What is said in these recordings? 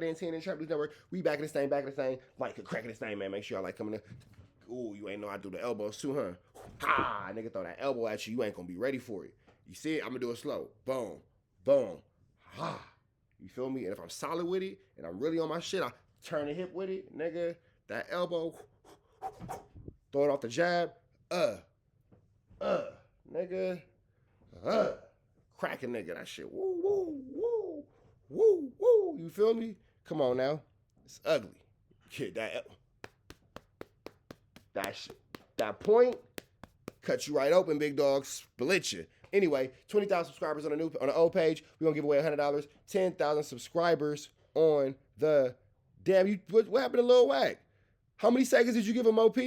10 Trap News Network. We back in this thing, Like, cracking this thing, man. Make sure y'all like coming in. Ooh, you ain't know I do the elbows too, huh? Ha! Nigga throw that elbow at you. You ain't gonna be ready for it. You see it? I'm gonna do it slow. Boom. Boom. Ha! You feel me? And if I'm solid with it and I'm really on my shit, I turn the hip with it, nigga. That elbow. Throw it off the jab. Nigga. Cracking nigga. That shit. Woo, woo, woo. Woo, woo. You feel me? Come on now. It's ugly. Kid, that shit. That point cut you right open, big dog. Split you. Anyway, 20,000 subscribers on the old page. We're gonna give away $100. 10,000 subscribers on the damn. What happened to Lil Wack? How many seconds did you give him, OP?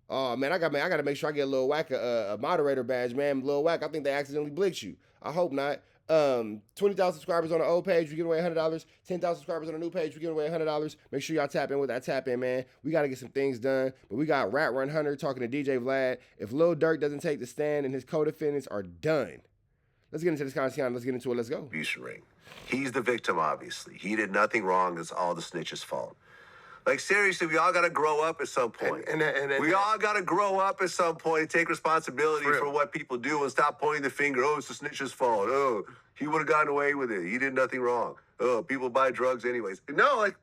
Oh man, I gotta make sure I get Lil Wack a moderator badge, man. Lil Wack, I think they accidentally blicked you. I hope not. 20,000 subscribers on the old page, we give away $100. 10,000 subscribers on the new page, we give away $100. Make sure y'all tap in with that tap in, man. We got to get some things done. But we got Rat Run Hunter talking to DJ Vlad. If Lil Durk doesn't take the stand and his co-defendants are done. Let's get into this conversation. Let's get into it. Let's go. Abuse ring. He's the victim, obviously. He did nothing wrong. It's all the snitch's fault. Like, seriously, we all got to grow up at some point. We all got to grow up at some point and take responsibility for what people do and stop pointing the finger. Oh, it's the snitch's fault. Oh, he would have gotten away with it. He did nothing wrong. Oh, people buy drugs anyways. No, like,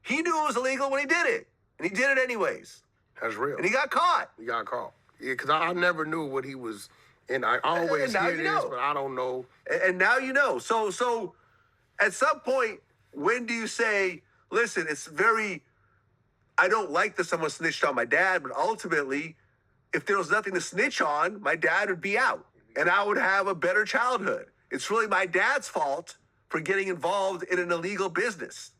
he knew it was illegal when he did it. And he did it anyways. That's real. And he got caught. He got caught. Yeah, because I never knew what he was in. I always hear this, but I don't know. And now you know. So at some point, when do you say, listen, it's very... I don't like that someone snitched on my dad, but ultimately, if there was nothing to snitch on, my dad would be out, and I would have a better childhood. It's really my dad's fault for getting involved in an illegal business.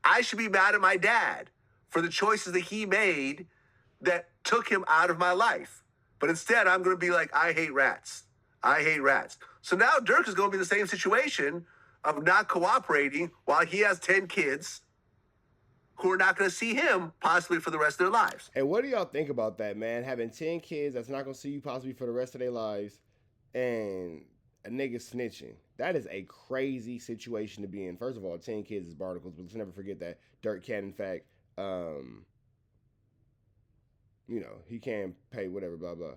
I should be mad at my dad for the choices that he made that took him out of my life. But instead, I'm going to be like, I hate rats. I hate rats. So now Durk is going to be in the same situation of not cooperating while he has 10 kids who are not going to see him possibly for the rest of their lives. Hey, what do y'all think about that, man? Having 10 kids that's not going to see you possibly for the rest of their lives and a nigga snitching. That is a crazy situation to be in. First of all, 10 kids is barnacles, but let's never forget that Durk can, in fact, he can pay whatever, blah, blah.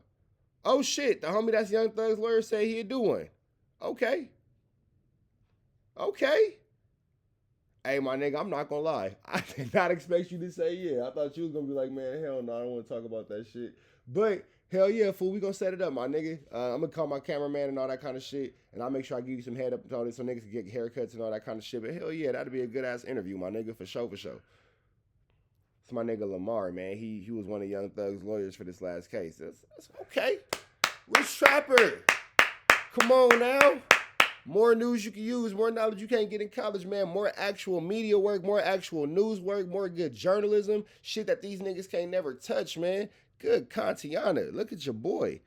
Oh, shit, the homie that's Young Thug's lawyer said he'd do one. Okay. Hey, my nigga, I'm not gonna lie. I did not expect you to say yeah. I thought you was gonna be like, man, hell no, I don't want to talk about that shit. But hell yeah, fool, we gonna set it up, my nigga. I'm gonna call my cameraman and all that kind of shit, and I'll make sure I give you some head up and all this so niggas can get haircuts and all that kind of shit. But hell yeah, that'd be a good ass interview, my nigga, for sure. It's my nigga Lamar, man. He was one of Young Thug's lawyers for this last case. That's okay. Rich Trapper, come on now. More news you can use, more knowledge you can't get in college, man. More actual media work, more actual news work, more good journalism. Shit that these niggas can't never touch, man. Good Kantiana. Look at your boy.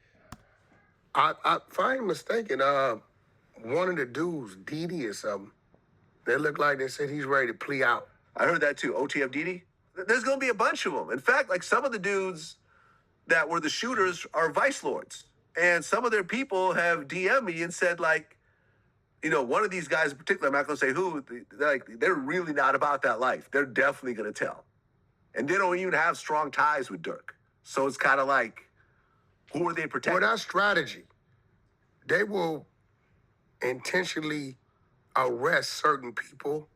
If I ain't mistaken, one of the dudes, Didi or something, they look like they said he's ready to plea out. I heard that too. OTF Didi? There's going to be a bunch of them. In fact, like some of the dudes that were the shooters are vice lords. And some of their people have DM'd me and said, like, one of these guys in particular, I'm not going to say who, they're really not about that life. They're definitely going to tell. And they don't even have strong ties with Durk. So it's kind of like, who are they protecting? Well, that's strategy. They will intentionally arrest certain people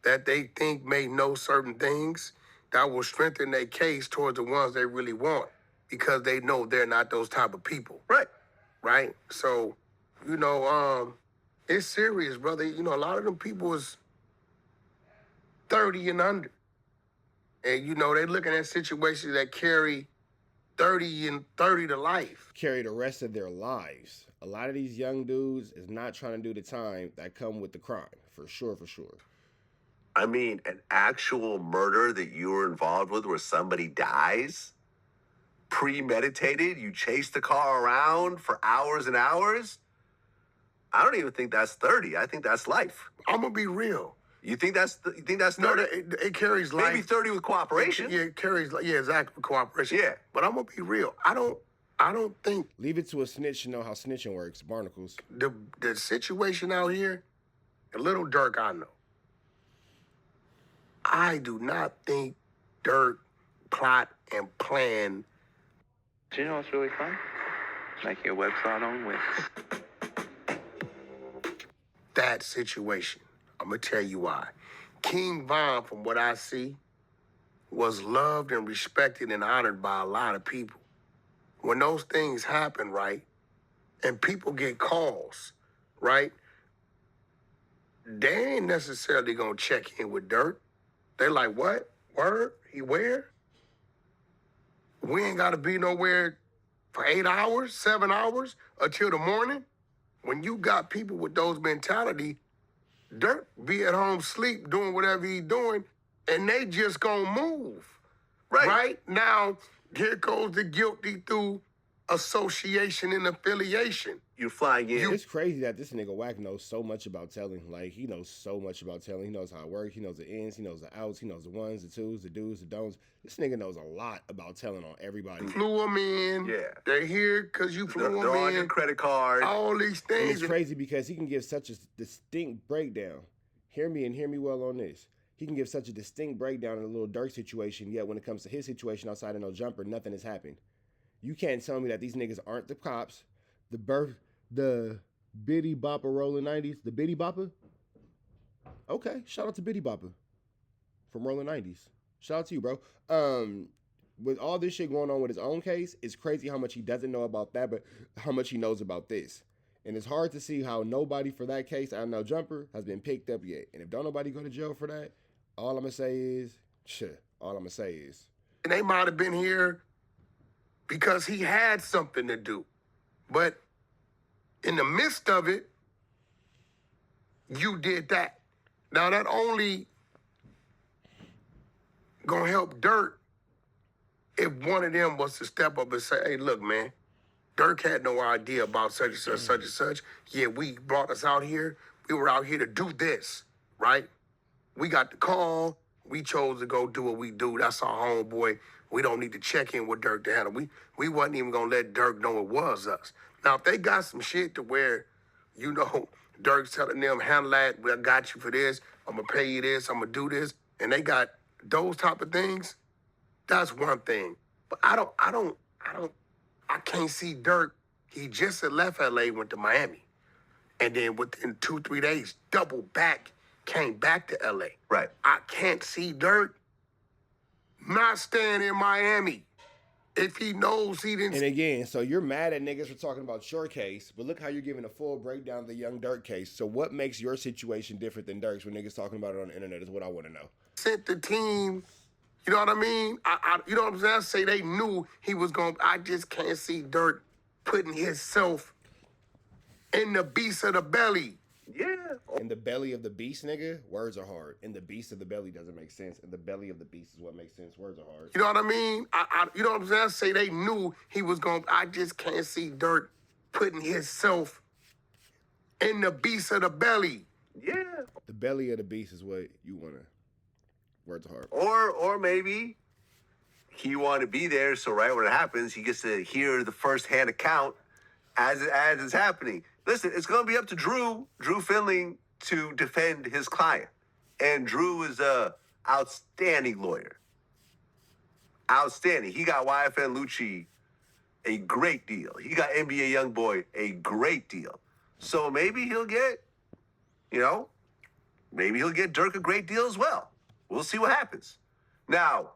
that they think may know certain things that will strengthen their case towards the ones they really want because they know they're not those type of people. Right? So, it's serious, brother. A lot of them people is 30 and under. And, they looking at situations that carry 30 and 30 to life. Carry the rest of their lives. A lot of these young dudes is not trying to do the time that come with the crime. For sure. I mean, an actual murder that you were involved with where somebody dies? Premeditated? You chase the car around for hours and hours? I don't even think that's 30. I think that's life. I'm gonna be real. You think that's 30? No, it carries life. Maybe 30 with cooperation. Yeah, it carries. Yeah, exactly, with cooperation. Yeah, but I'm gonna be real. I don't think. Leave it to a snitch to know how snitching works. Barnacles. The situation out here, a little Durk, I know. I do not think Durk plot and plan. Do you know what's really fun? Making a website on Wix. That situation. I'm going to tell you why. King Von, from what I see, was loved and respected and honored by a lot of people. When those things happen, right, and people get calls, right, they ain't necessarily going to check in with Durk. They like, what? Word? He where? We ain't got to be nowhere for 8 hours, 7 hours, until the morning. When you got people with those mentality, Durk be at home sleep doing whatever he doing, and they just gonna move. Right? Now, here goes the guilty through association and affiliation. You're flying in. It's crazy that this nigga Wack knows so much about telling. Like, he knows so much about telling. He knows how it works. He knows the ins. He knows the outs. He knows the ones, the twos, the do's, the don'ts. This nigga knows a lot about telling on everybody. Flew them in. Yeah. They're here because you flew They're on them your in. credit card. All these And things. it's crazy because he can give such a distinct breakdown. Hear me and hear me well on this. He can give such a distinct breakdown in a little Durk situation, yet when it comes to his situation outside of no jumper, nothing has happened. You can't tell me that these niggas aren't the cops, the Biddy Bopper rolling 90s, the Biddy Bopper? Okay, shout out to Biddy Bopper from rolling 90s. Shout out to you, bro. With all this shit going on with his own case, it's crazy how much he doesn't know about that, but how much he knows about this. And it's hard to see how nobody for that case, I know jumper, has been picked up yet. And if don't nobody go to jail for that, all I'm going to say is, And they might have been here because he had something to do. But in the midst of it, you did that. Now, that only gonna help Durk if one of them was to step up and say, hey, look, man, Durk had no idea about such and such, such and such. Yeah, we brought us out here. We were out here to do this, right? We got the call. We chose to go do what we do. That's our homeboy. We don't need to check in with Durk to handle. We wasn't even gonna let Durk know it was us. Now, if they got some shit to where, you know, Durk's telling them, handle that, I got you for this, I'm gonna pay you this, I'm gonna do this, and they got those type of things, that's one thing. But I can't see Durk. He just had left LA, went to Miami. And then within 2-3 days, double back, came back to LA. Right. I can't see Durk not staying in Miami if he knows he didn't. And again, so you're mad at niggas for talking about your case, but look how you're giving a full breakdown of the young Durk case. So what makes your situation different than Durk's when niggas talking about it on the internet is what I want to know. Sent the team, you know what I mean? You know what I'm saying? I say they knew he was going. I just can't see Durk putting himself in the beast of the belly. Yeah. In the belly of the beast, nigga, words are hard. In the beast of the belly doesn't make sense. In the belly of the beast is what makes sense. Words are hard. You know what I mean? You know what I'm saying? I say they knew he was going. I just can't see Durk putting himself in the beast of the belly. Yeah. The belly of the beast is what you want to. Words are hard. Or maybe he wanted to be there, so right when it happens, he gets to hear the first-hand account as it's happening. Listen, it's going to be up to Drew Finling, to defend his client. And Drew is a outstanding lawyer. Outstanding. He got YFN Lucci a great deal. He got NBA Youngboy a great deal. So maybe he'll get, maybe he'll get Durk a great deal as well. We'll see what happens. Now,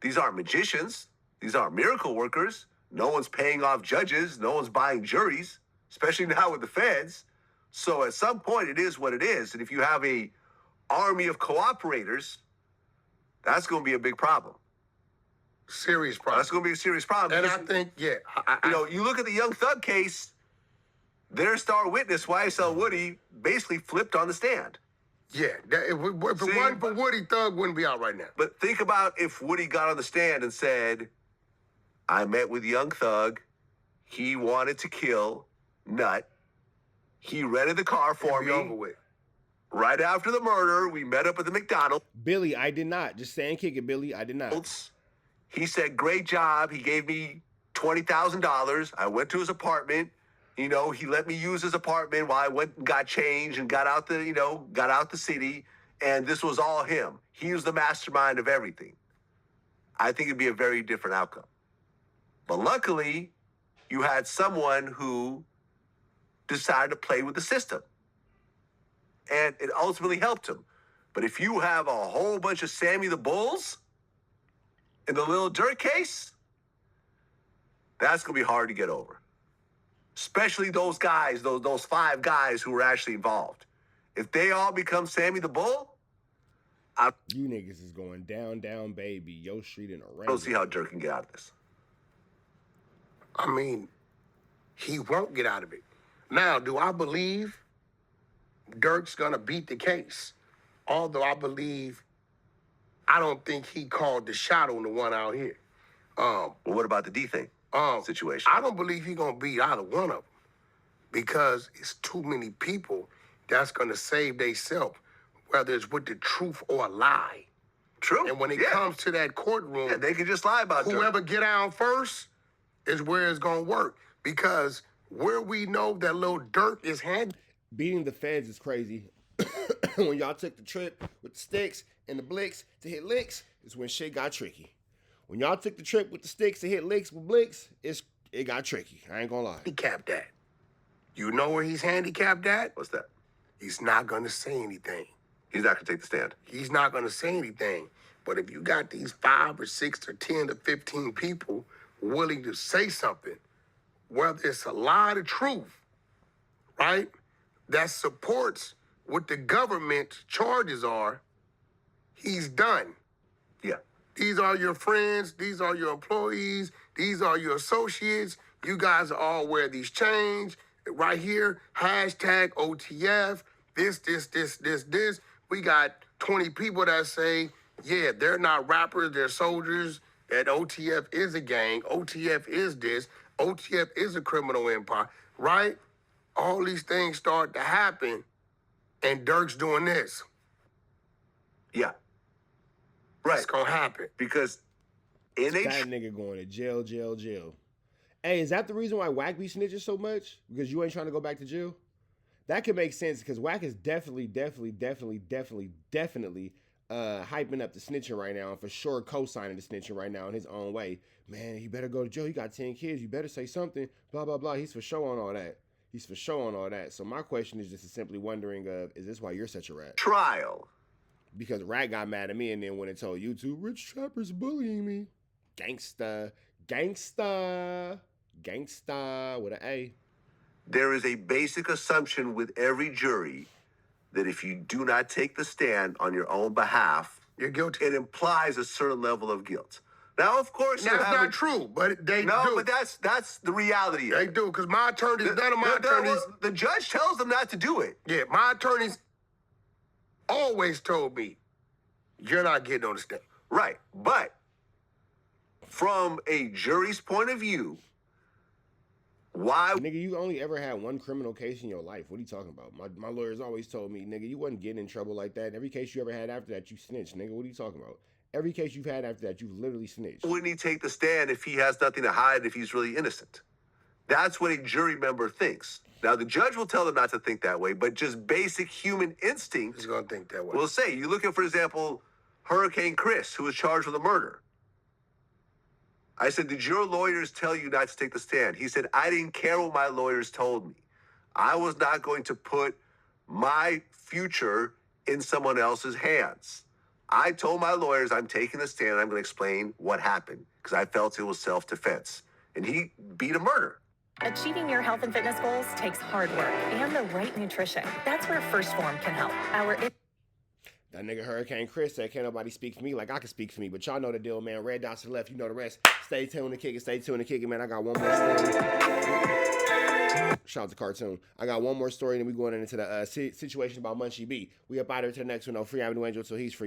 these aren't magicians. These aren't miracle workers. No one's paying off judges. No one's buying juries, especially now with the feds. So at some point, it is what it is. And if you have a army of cooperators, that's going to be a big problem. Serious problem. That's going to be a serious problem. And I think, You look at the Young Thug case, their star witness, YSL Woody, basically flipped on the stand. yeah. If it wasn't for Woody, Thug wouldn't be out right now. But think about if Woody got on the stand and said, I met with Young Thug. He wanted to kill Nut. He rented the car for me. Over with. Right after the murder, we met up at the McDonald's. Billy, I did not. Just saying kick it, Billy. I did not. He said, great job. He gave me $20,000. I went to his apartment. He let me use his apartment while I went and got changed and got out the city. and this was all him. He was the mastermind of everything. I think it'd be a very different outcome. But luckily, you had someone who decided to play with the system. And it ultimately helped him. But if you have a whole bunch of Sammy the Bulls in the Lil Durk case, that's going to be hard to get over. Especially those guys, those 5 guys who were actually involved. If they all become Sammy the Bull, you niggas is going down, down, baby. Yo Street in a rain. I don't see how Durk can get out of this. I mean, he won't get out of it. Now, do I believe Durk's gonna beat the case? Although I don't think he called the shot on the one out here. Well, what about the D thing situation? I don't believe he's gonna beat either one of them because it's too many people that's gonna save theyself, whether it's with the truth or a lie. True. And when it comes to that courtroom, they can just lie about whoever Durk. get out first is where it's gonna work. Because where we know that Lil Durk is beating the feds is crazy. When y'all took the trip with the sticks and the blicks to hit licks, is when shit got tricky. When y'all took the trip with the sticks to hit licks with blicks, it got tricky. I ain't gonna lie. handicapped at. You know where he's handicapped at? What's that? He's not gonna say anything. He's not going to take the stand. He's not gonna say anything. But if you got these 5 or 6 or 10 or 15 people willing to say something, whether it's a lie or truth, right, that supports what the government charges are, he's done. Yeah. These are your friends. These are your employees. These are your associates. You guys are all wear these chains. Right here, hashtag OTF, this. We got 20 people that say, yeah, they're not rappers, they're soldiers, that OTF is a gang, OTF is this, OTF is a criminal empire, right? All these things start to happen, and Durk's doing this. Yeah. Right. It's gonna happen. Because in a That nigga going to jail. Hey, is that the reason why Wack be snitching so much? Because you ain't trying to go back to jail? That could make sense because Wack is definitely hyping up the snitching right now, and for sure co-signing the snitching right now in his own way. Man, he better go to jail. He got 10 kids. You better say something. Blah, blah, blah. He's for sure on all that. So my question is just simply wondering, is this why you're such a rat? trial, Because Rat got mad at me and then went and told YouTube, Rich Trapper's bullying me. Gangsta with an A. there is a basic assumption with every jury that if you do not take the stand on your own behalf, You're guilty. it implies a certain level of guilt. Now, of course, That's not true, but they do. No, but that's the reality of They it. do, because my attorneys, none of my attorneys, The judge tells them not to do it. yeah, my attorneys always told me, you're not getting on the stand. Right. But from a jury's point of view, why? Nigga, you only ever had one criminal case in your life. What are you talking about? My lawyers always told me, nigga, you wasn't getting in trouble like that. Every case you ever had after that, you snitched, nigga. What are you talking about? Every case you've had after that, you've literally snitched. Wouldn't he take the stand if he has nothing to hide, if he's really innocent? That's what a jury member thinks. Now, the judge will tell them not to think that way, but just basic human instinct He's going to think that way. will say, you look at, for example, Hurricane Chris, who was charged with a murder. I said, did your lawyers tell you not to take the stand? He said, I didn't care what my lawyers told me. I was not going to put my future in someone else's hands. I told my lawyers I'm taking the stand and I'm going to explain what happened because I felt it was self-defense. And he beat a murder. Achieving your health and fitness goals takes hard work and the right nutrition. That's where First Form can help. That nigga Hurricane Chris said, can't nobody speak for me like I can speak for me. But y'all know the deal, man. Red dots to the left, you know the rest. Stay tuned to kick it, man. I got one more story. Shout out to Cartoon. I got one more story, and then we going into the situation about Munchie B. We up out here to the next one, though. Free Avenue Angel till he's free, y'all.